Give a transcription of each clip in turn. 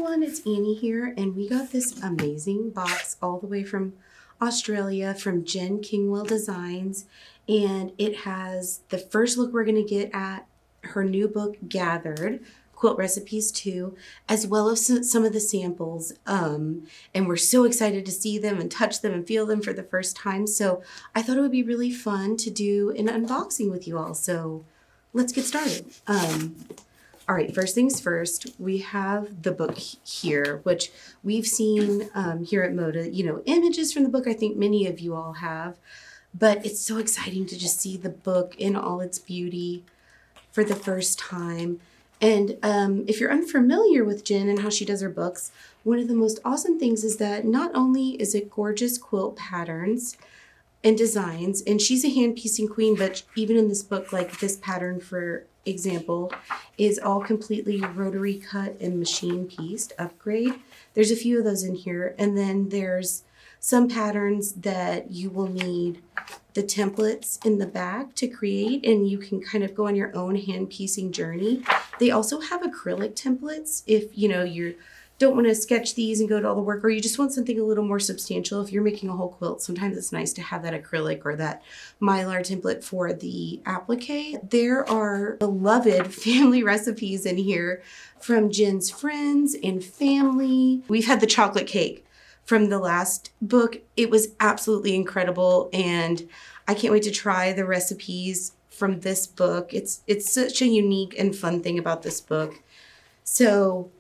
everyone, it's Annie here, and we got this amazing box all the way from Australia from Jen Kingwell Designs, and it has the first look we're going to get at her new book, Gathered, Quilt Recipes 2, as well as some of the samples, and we're so excited to see them and touch them and feel them for the first time, so I thought it would be really fun to do an unboxing with you all, so let's get started. All right, first things first, we have the book here, which we've seen here at Moda, images from the book. I think many of you all have, but it's so exciting to just see the book in all its beauty for the first time. And if you're unfamiliar with Jen and how she does her books, one of the most awesome things is that not only is it gorgeous quilt patterns and designs, and she's a hand piecing queen, but even in this book, like this pattern, for example, is all completely rotary cut and machine pieced upgrade. There's a few of those in here, and then there's some patterns that you will need the templates in the back to create, and you can kind of go on your own hand piecing journey. They also have acrylic templates if you don't want to sketch these and go to all the work, or you just want something a little more substantial. If you're making a whole quilt, sometimes it's nice to have that acrylic or that mylar template for the applique. There are beloved family recipes in here from Jen's friends and family. We've had the chocolate cake from the last book. It was absolutely incredible, and I can't wait to try the recipes from this book. It's such a unique and fun thing about this book. So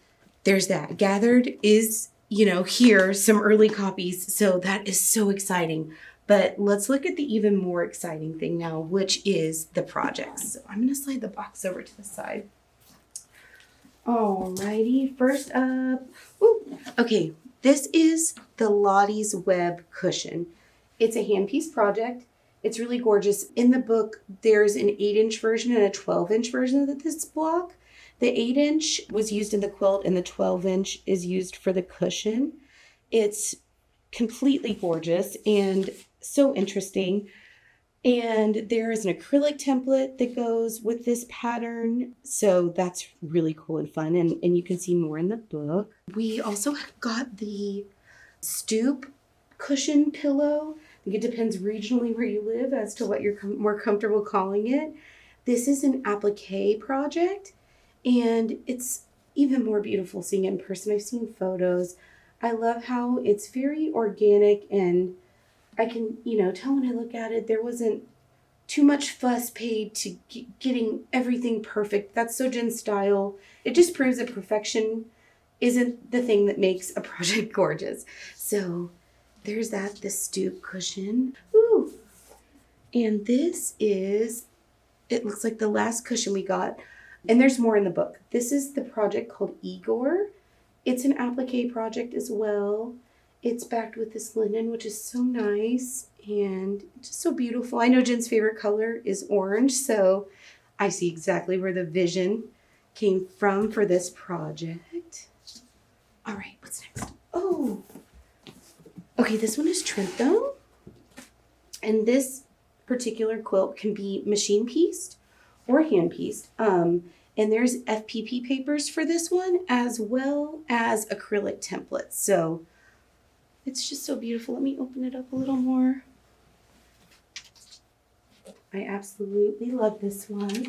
there's that. Gathered is, here, some early copies. So that is so exciting. But let's look at the even more exciting thing now, which is the projects. So I'm going to slide the box over to the side. Alrighty, first up. Okay, this is the Lottie's Web Cushion. It's a hand piece project. It's really gorgeous. In the book, there's an 8-inch version and a 12-inch version of this block. The 8-inch was used in the quilt and the 12-inch is used for the cushion. It's completely gorgeous and so interesting. And there is an acrylic template that goes with this pattern. So that's really cool and fun. And you can see more in the book. We also got the stoop cushion pillow. I think it depends regionally where you live as to what you're more comfortable calling it. This is an applique project. And it's even more beautiful seeing it in person. I've seen photos. I love how it's very organic, and I can, tell when I look at it, there wasn't too much fuss paid to getting everything perfect. That's so Jen's style. It just proves that perfection isn't the thing that makes a project gorgeous. So there's that, the stoop cushion. Ooh. And this is, it looks like the last cushion we got. And there's more in the book. This is the project called Igor. It's an applique project as well. It's backed with this linen, which is so nice and just so beautiful. I know Jen's favorite color is orange, so I see exactly where the vision came from for this project. All right, what's next? Oh, okay, this one is Trentham. And this particular quilt can be machine pieced or hand pieced. And there's FPP papers for this one, as well as acrylic templates. So it's just so beautiful. Let me open it up a little more. I absolutely love this one.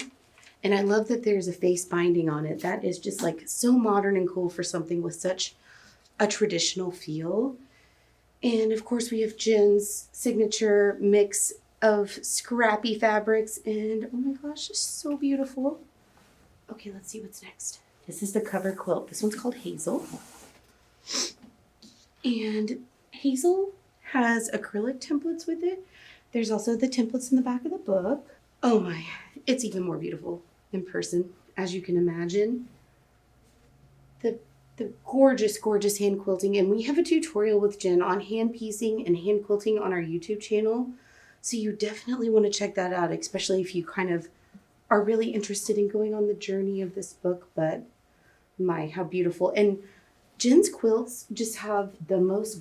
And I love that there's a face binding on it. That is just like so modern and cool for something with such a traditional feel. And of course we have Jen's signature mix of scrappy fabrics, and oh my gosh, it's so beautiful. Okay, let's see what's next. This is the cover quilt. This one's called Hazel. And Hazel has acrylic templates with it. There's also the templates in the back of the book. Oh my, it's even more beautiful in person, as you can imagine. The gorgeous, gorgeous hand quilting. And we have a tutorial with Jen on hand piecing and hand quilting on our YouTube channel. So you definitely want to check that out, especially if you kind of are really interested in going on the journey of this book. But my, how beautiful. And Jen's quilts just have the most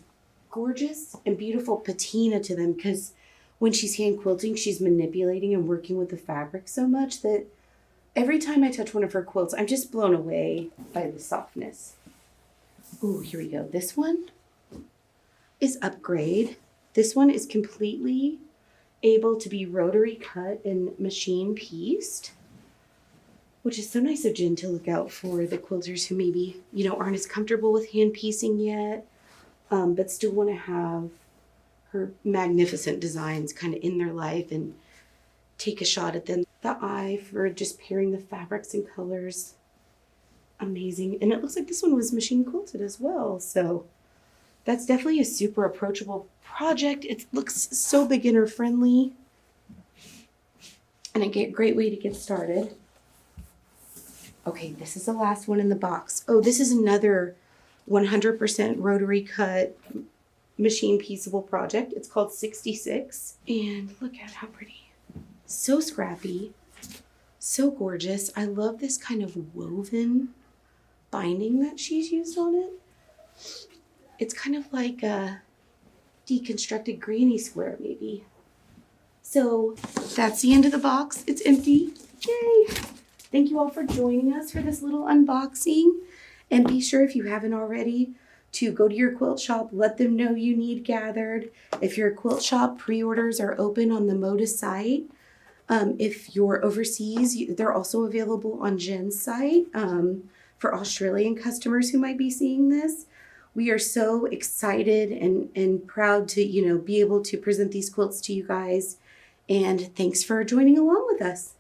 gorgeous and beautiful patina to them, because when she's hand quilting, she's manipulating and working with the fabric so much that every time I touch one of her quilts, I'm just blown away by the softness. Oh, here we go. This one is upgrade. This one is completely able to be rotary cut and machine pieced, which is so nice of Jen to look out for the quilters who maybe, aren't as comfortable with hand piecing yet, but still want to have her magnificent designs kind of in their life and take a shot at them. The eye for just pairing the fabrics and colors, amazing. And it looks like this one was machine quilted as well, so that's definitely a super approachable project. It looks so beginner friendly and a great way to get started. Okay, this is the last one in the box. Oh, this is another 100% rotary cut machine pieceable project. It's called 66. And look at how pretty. So scrappy, so gorgeous. I love this kind of woven binding that she's used on it. It's kind of like a deconstructed granny square, maybe. So that's the end of the box. It's empty. Yay! Thank you all for joining us for this little unboxing. And be sure, if you haven't already, to go to your quilt shop, let them know you need gathered. If your quilt shop, pre-orders are open on the Moda site. If you're overseas, they're also available on Jen's site for Australian customers who might be seeing this. We are so excited and proud to, be able to present these quilts to you guys. And thanks for joining along with us.